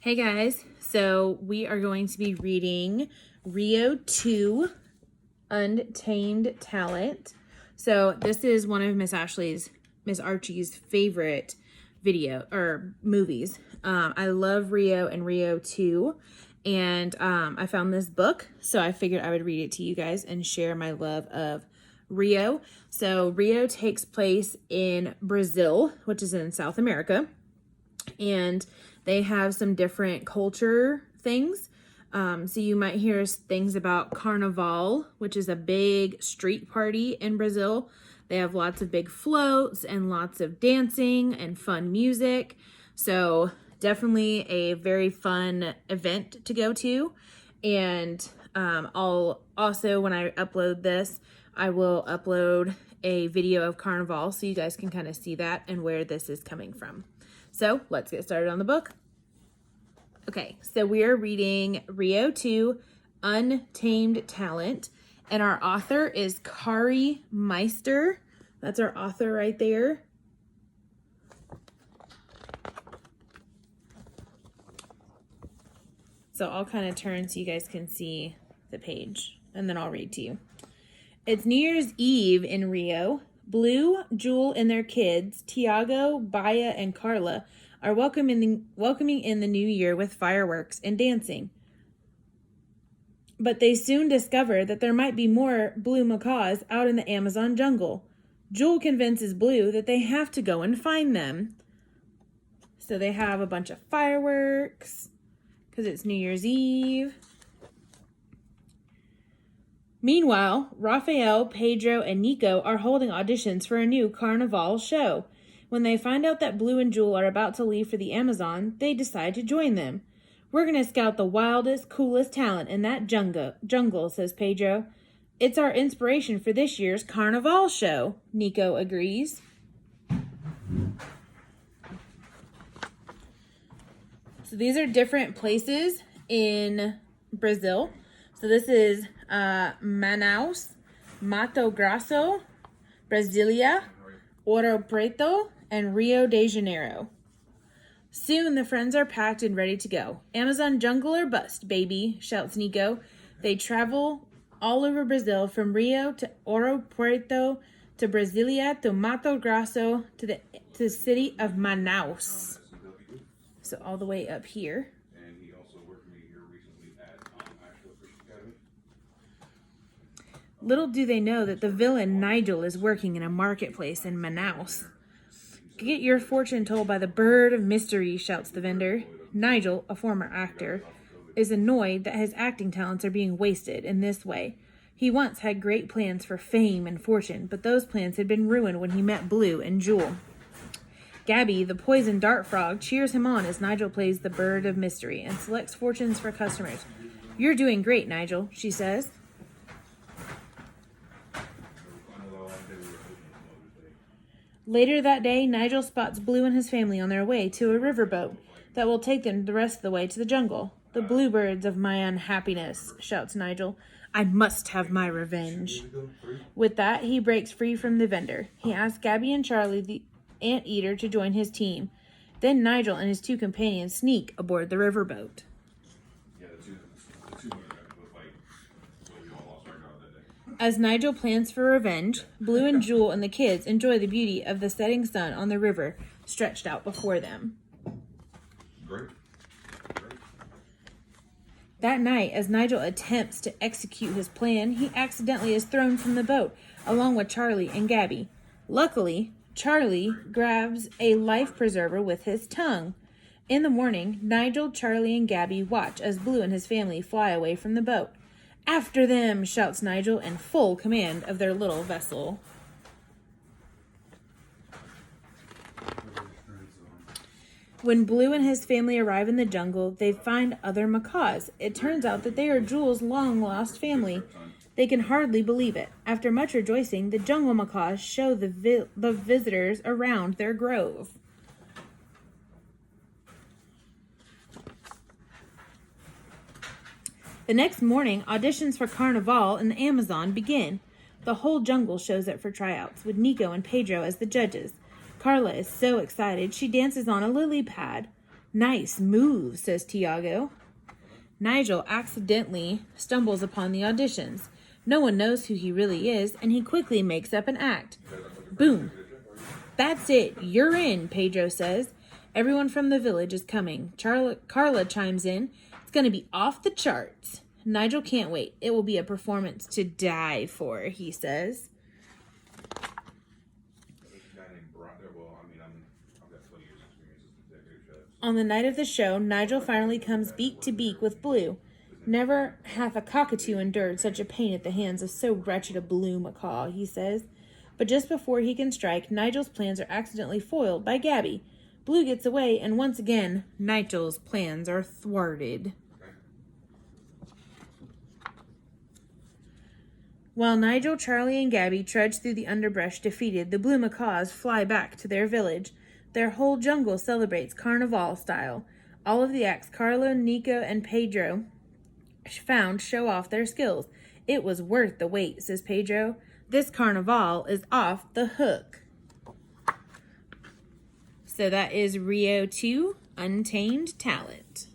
Hey guys, so we are going to be reading Rio 2, Untamed Talent. So this is one of Miss Archie's favorite movies. I love Rio and Rio 2, and I found this book, so I figured I would read it to you guys and share my love of Rio. So Rio takes place in Brazil, which is in South America, and they have some different culture things. So you might hear things about Carnival, which is a big street party in Brazil. They have lots of big floats and lots of dancing and fun music. So definitely a very fun event to go to. And I'll also, when I upload this, I will upload a video of Carnival so you guys can kind of see that and where this is coming from. So let's get started on the book. Okay, so we are reading Rio 2, Untamed Talent, and our author is Kari Meister. That's our author right there. So I'll kind of turn so you guys can see the page, and then I'll read to you. It's New Year's Eve in Rio. Blue, Jewel, and their kids, Tiago, Baya, and Carla, are welcoming in the new year with fireworks and dancing. But they soon discover that there might be more blue macaws out in the Amazon jungle. Jewel convinces Blue that they have to go and find them. So they have a bunch of fireworks because it's New Year's Eve. Meanwhile, Rafael, Pedro, and Nico are holding auditions for a new Carnival show. When they find out that Blue and Jewel are about to leave for the Amazon, they decide to join them. "We're going to scout the wildest, coolest talent in that jungle, says Pedro. "It's our inspiration for this year's Carnival show," Nico agrees. So these are different places in Brazil. So this is Manaus, Mato Grosso, Brasilia, Ouro Preto, and Rio de Janeiro. Soon the friends are packed and ready to go. "Amazon jungle or bust, baby," shouts Nico. They travel all over Brazil, from Rio to Ouro Preto to Brasilia to Mato Grosso to the city of Manaus. So all the way up here. Little do they know that the villain Nigel is working in a marketplace in Manaus. "Get your fortune told by the bird of mystery," shouts the vendor. Nigel, a former actor, is annoyed that his acting talents are being wasted in this way. He once had great plans for fame and fortune, but those plans had been ruined when he met Blue and Jewel. Gabby, the poison dart frog, cheers him on as Nigel plays the bird of mystery and selects fortunes for customers. "You're doing great, Nigel," she says. Later that day, Nigel spots Blue and his family on their way to a riverboat that will take them the rest of the way to the jungle. "The bluebirds of my unhappiness," shouts Nigel. "I must have my revenge." With that, he breaks free from the vendor. He asks Gabby and Charlie, the anteater, to join his team. Then Nigel and his two companions sneak aboard the riverboat. As Nigel plans for revenge, Blue and Jewel and the kids enjoy the beauty of the setting sun on the river stretched out before them. That night, as Nigel attempts to execute his plan, he accidentally is thrown from the boat, along with Charlie and Gabby. Luckily, Charlie grabs a life preserver with his tongue. In the morning, Nigel, Charlie, and Gabby watch as Blue and his family fly away from the boat. "After them," shouts Nigel, in full command of their little vessel. When Blue and his family arrive in the jungle, they find other macaws. It turns out that they are Jewel's long-lost family. They can hardly believe it. After much rejoicing, the jungle macaws show the visitors around their grove. The next morning, auditions for Carnival in the Amazon begin. The whole jungle shows up for tryouts, with Nico and Pedro as the judges. Carla is so excited, she dances on a lily pad. Nice move, says Tiago. Nigel accidentally stumbles upon the auditions. No one knows who he really is, and he quickly makes up an act. Boom. That's it. You're in, Pedro says. Everyone from the village is coming. Carla chimes in. It's going to be off the charts. Nigel can't wait. It will be a performance to die for, he says. On the night of the show, Nigel finally comes beak to beak with Blue. Never hath a cockatoo endured such a pain at the hands of so wretched a blue macaw, he says. But just before he can strike, Nigel's plans are accidentally foiled by Gabby. Blue gets away, and once again, Nigel's plans are thwarted. While Nigel, Charlie, and Gabby trudge through the underbrush defeated, the blue macaws fly back to their village. Their whole jungle celebrates Carnival style. All of the acts Carlo, Nico, and Pedro found show off their skills. It was worth the wait, says Pedro. This Carnival is off the hook. So that is Rio 2, Untamed Talent.